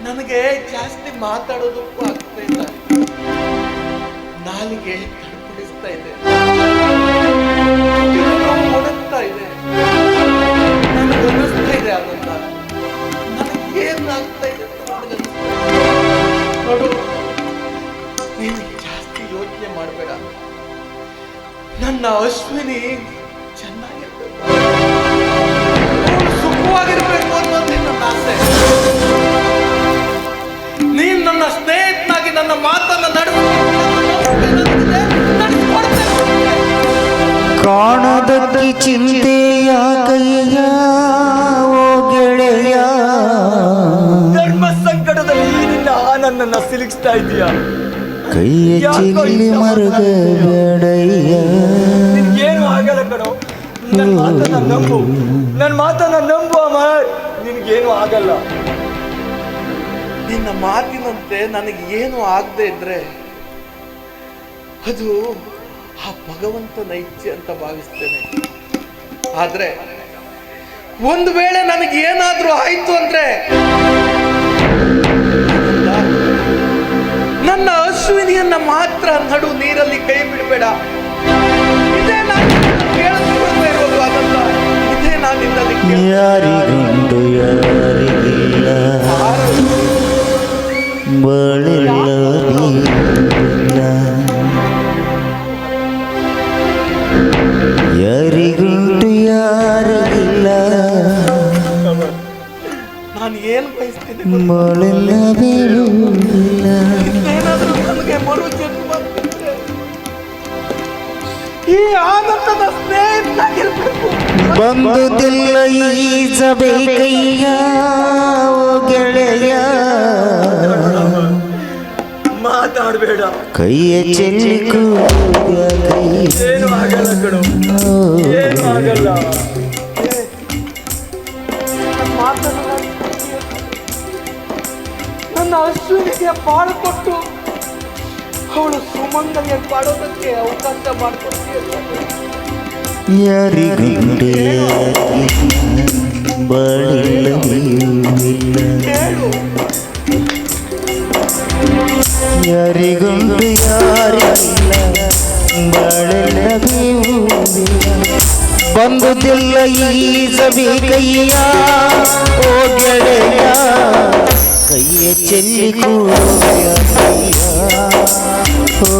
ನನಗೆ ಜಾಸ್ತಿ ಮಾತಾಡೋದಕ್ಕೂ ಆಗ್ತಾ ಇಲ್ಲ. ನಾಲಿಗೆ ತಡ್ಪಿಡಿಸ್ತಾ ಇದೆ, ಒಣಗ್ತಾ ಇದೆ. ನನಗೆ ಅನ್ನಿಸ್ತಾ ಇದೆ ಅದನ್ನ. ನನಗೇನಾಗ್ತಾ ಇದೆ ಅಂತ ನನಗನ್ನಿಸ್ತಾ ಇದೆ. ನೋಡು, ನೀನು ಜಾಸ್ತಿ ಯೋಚನೆ ಮಾಡಬೇಡ. ನನ್ನ ಅಶ್ವಿನಿ ಚೆನ್ನಾಗಿರ್ಬೇಕು, ಸುಖವಾಗಿರ್ಬೇಕು ಅನ್ನೋದೇ ನನ್ನ ಆಸೆ. ನೀನ್ ನನ್ನ ಸ್ನೇಹಿತನಾಗಿ ನನ್ನ ಮಾತನ್ನ ಕಾಣದಕ್ಕೆ ಚಿಂತೆಯ ಕೈಯ ಓ ಗೆಳೆಯ, ಧರ್ಮ ಸಂಕಟದಲ್ಲಿ ನಿನ್ನ ನನ್ನನ್ನ ಸಿಲುಕಿಸ್ತಾ ಇದೀಯ. ಕೈಯ ಚಿಲ್ಲಿ ಮರುಗಡೆಯ, ನಿನ್ಗೇನು ಆಗಲ್ಲ ಕಣೋ. ನನ್ನ ಮಾತನ್ನ ನಂಬು ಅಮರ್, ನಿನ್ಗೇನು ಆಗಲ್ಲ. ನಿನ್ನ ಮಾತಿನಂತೆ ನನಗೆ ಏನು ಆಗದೆ ಇದ್ರೆ ಅದು ಆ ಭಗವಂತನ ಇಚ್ಛೆ ಅಂತ ಭಾವಿಸ್ತೇನೆ. ಆದ್ರೆ ಒಂದು ವೇಳೆ ನನಗೆ ಏನಾದ್ರೂ ಆಯ್ತು ಅಂದ್ರೆ ನನ್ನ ಅಶ್ವಿನಿಯನ್ನ ಮಾತ್ರ ನಡು ನೀರಲ್ಲಿ ಕೈ ಬಿಡಬೇಡ. ಇದೇ ನಾನು ಕೇಳಿಸ್ಕೊಳ್ತಾ ಇರೋದು, ಅದಲ್ಲ ಇದೇ ನಾನು ನಿನ್ನಲ್ಲಿ ಯಾರಿಗುಂಟು ಯಾರಿಗಿಲ್ಲ ಬಳಿಲ್ಲ ಯಾರಿಗುಂಟು ಯಾರಿಗಿಲ್ಲ ನಾನು ಏನು ಬಯಸ್ತೀನಿ ಬಳಿಲ್ಲ ಬೀಳಿಲ್ಲ. ಏನಾದ್ರೂ ನನಗೆ ಮರು ಜನ್ಮ ಸಿಕ್ಕಿದ್ರೆ ಈ ಆನಂದದ ಸ್ನೇಹಿತನಾಗಿರ್ಬೇಕು. ಬಂದುದಿಲ್ಲ ಈಸಬೇಕಯ್ಯ ಓ ಗೆಳೆಯ, ಮಾತಾಡಬೇಡ. ಕೈಯ ಚೆಲ್ಲಿಕು ಏನು ಆಗಲ್ಲ ಕಣೋ, ಏನು ಆಗಲ್ಲ. ನನ್ನ ಅಶ್ವಿನಿಗೆ ಬಾಳು ಕೊಟ್ಟು ಅವಳು ಸುಮಂಗಲಿಯ ಪಾಡೋದಕ್ಕೆ ಅವಕಾಶ ಮಾಡಿಕೊಡ್ತೀಯಲ್ಲ. ಯಾರಿಗುಂಟು ಬಳಿಲ್ಲ ಹೇಳು, ಯಾರಿಗುಂಟು ಯಾರಿಗಿಲ್ಲ ಬಳಿಲ್ಲ ಬಂದುದಿಲ್ಲ ಈಸಬೇಕಯ್ಯ ಓ ಗೆಳೆಯ, ಕೈಯ ಚೆಲ್ಲಿ ಕೂಡಿಯ ಓ